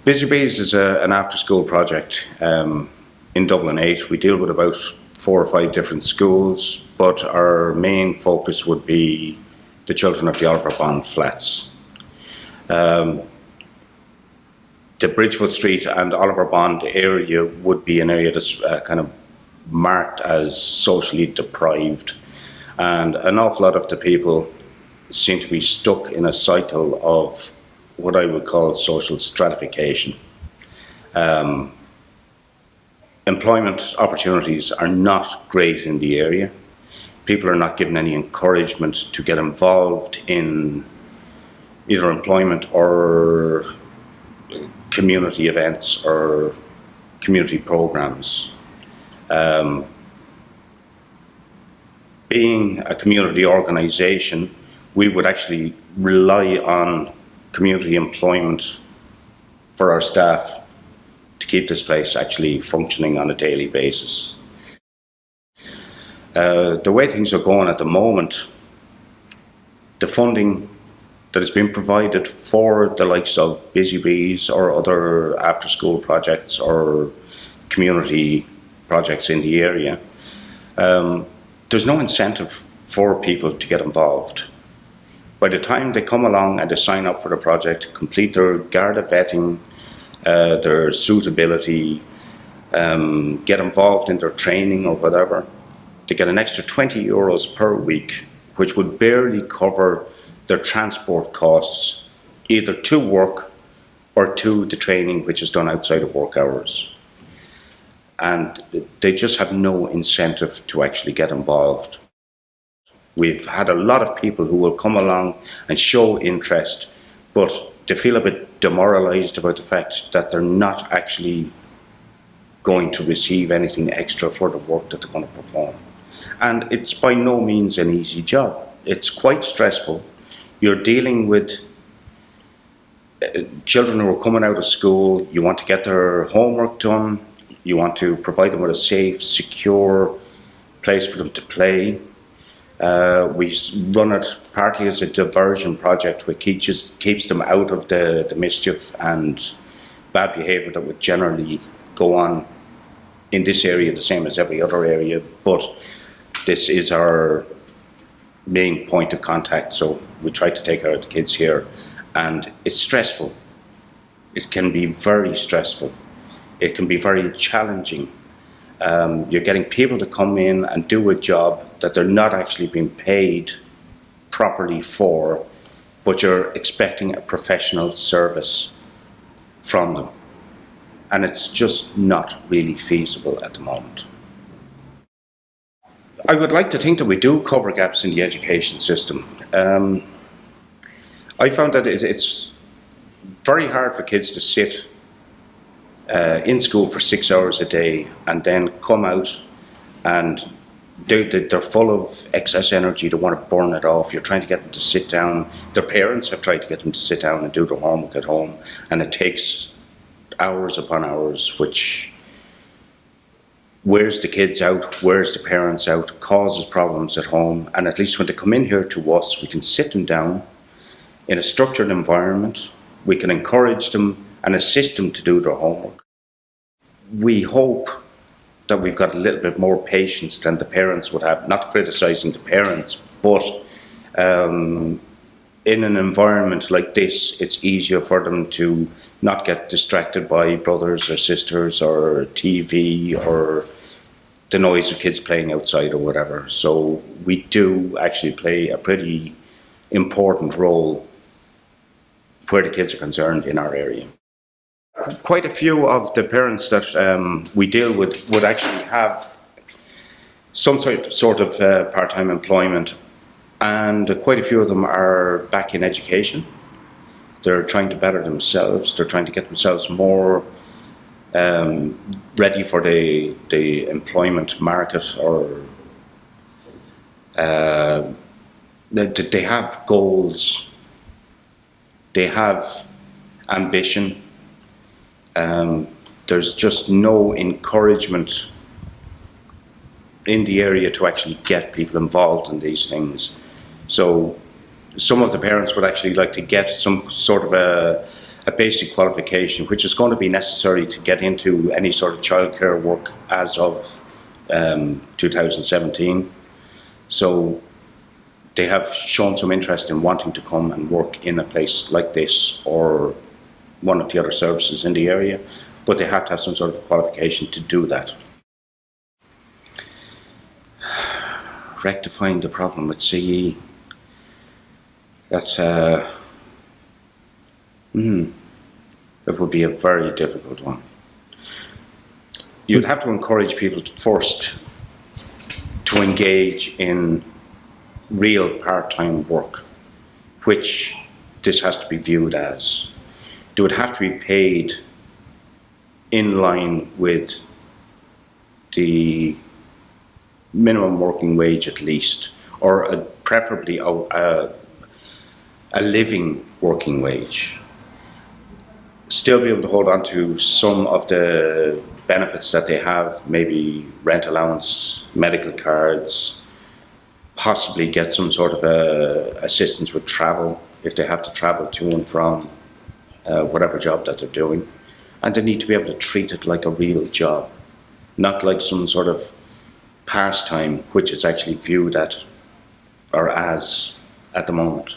Busy Bees is an after-school project in Dublin 8. We deal with about 4 or 5 different schools, but our main focus would be the children of the Oliver Bond flats. The Bridgewood Street and Oliver Bond area would be an area that's kind of marked as socially deprived, and an awful lot of the people seem to be stuck in a cycle of what I would call social stratification. Employment opportunities are not great in the area. People are not given any encouragement to get involved in either employment or community events or community programs. Being a community organisation, we would actually rely on community employment for our staff to keep this place actually functioning on a daily basis. The way things are going at the moment, the funding that has been provided for the likes of Busy Bees or other after-school projects or community projects in the area, there's no incentive for people to get involved. By the time they come along and they sign up for the project, complete their Garda vetting, their suitability, get involved in their training or whatever, they get an extra €20 per week, which would barely cover their transport costs, either to work or to the training which is done outside of work hours. And they just have no incentive to actually get involved. We've had a lot of people who will come along and show interest, but they feel a bit demoralised about the fact that they're not actually going to receive anything extra for the work that they're going to perform. And it's by no means an easy job. It's quite stressful. You're dealing with children who are coming out of school. You want to get their homework done. You want to provide them with a safe, secure place for them to play. We run it partly as a diversion project which keeps them out of the mischief and bad behaviour that would generally go on in this area, the same as every other area, but this is our main point of contact, so we try to take care of the kids here, and it's stressful. It can be very stressful. It can be very challenging. You're getting people to come in and do a job that they're not actually being paid properly for, but you're expecting a professional service from them. And it's just not really feasible at the moment. I would like to think that we do cover gaps in the education system. I found that it's very hard for kids to sit in school for 6 hours a day and then come out and they're full of excess energy. They want to burn it off. You're trying to get them to sit down. Their parents have tried to get them to sit down and do their homework at home, and it takes hours upon hours, which wears the kids out, wears the parents out, causes problems at home. And at least when they come in here to us, we can sit them down in a structured environment. We can encourage them and assist them to do their homework. We hope that we've got a little bit more patience than the parents would have, not criticising the parents, but in an environment like this, it's easier for them to not get distracted by brothers or sisters or TV or the noise of kids playing outside or whatever. So we do actually play a pretty important role where the kids are concerned in our area. Quite a few of the parents that we deal with would actually have some sort of part-time employment, and quite a few of them are back in education. They're trying to better themselves. They're trying to get themselves more ready for the employment market, or they have goals. They have ambition. There's just no encouragement in the area to actually get people involved in these things. So some of the parents would actually like to get some sort of a basic qualification, which is going to be necessary to get into any sort of childcare work as of 2017. So they have shown some interest in wanting to come and work in a place like this or one of the other services in the area, but they have to have some sort of qualification to do that. Rectifying the problem with CE, that would be a very difficult one. You'd have to encourage people first to engage in real part-time work, which this has to be viewed as. They would have to be paid in line with the minimum working wage at least, or preferably a living working wage. Still be able to hold on to some of the benefits that they have, maybe rent allowance, medical cards, possibly get some sort of assistance with travel if they have to travel to and from whatever job that they're doing. And they need to be able to treat it like a real job, not like some sort of pastime, which is actually viewed at or as at the moment.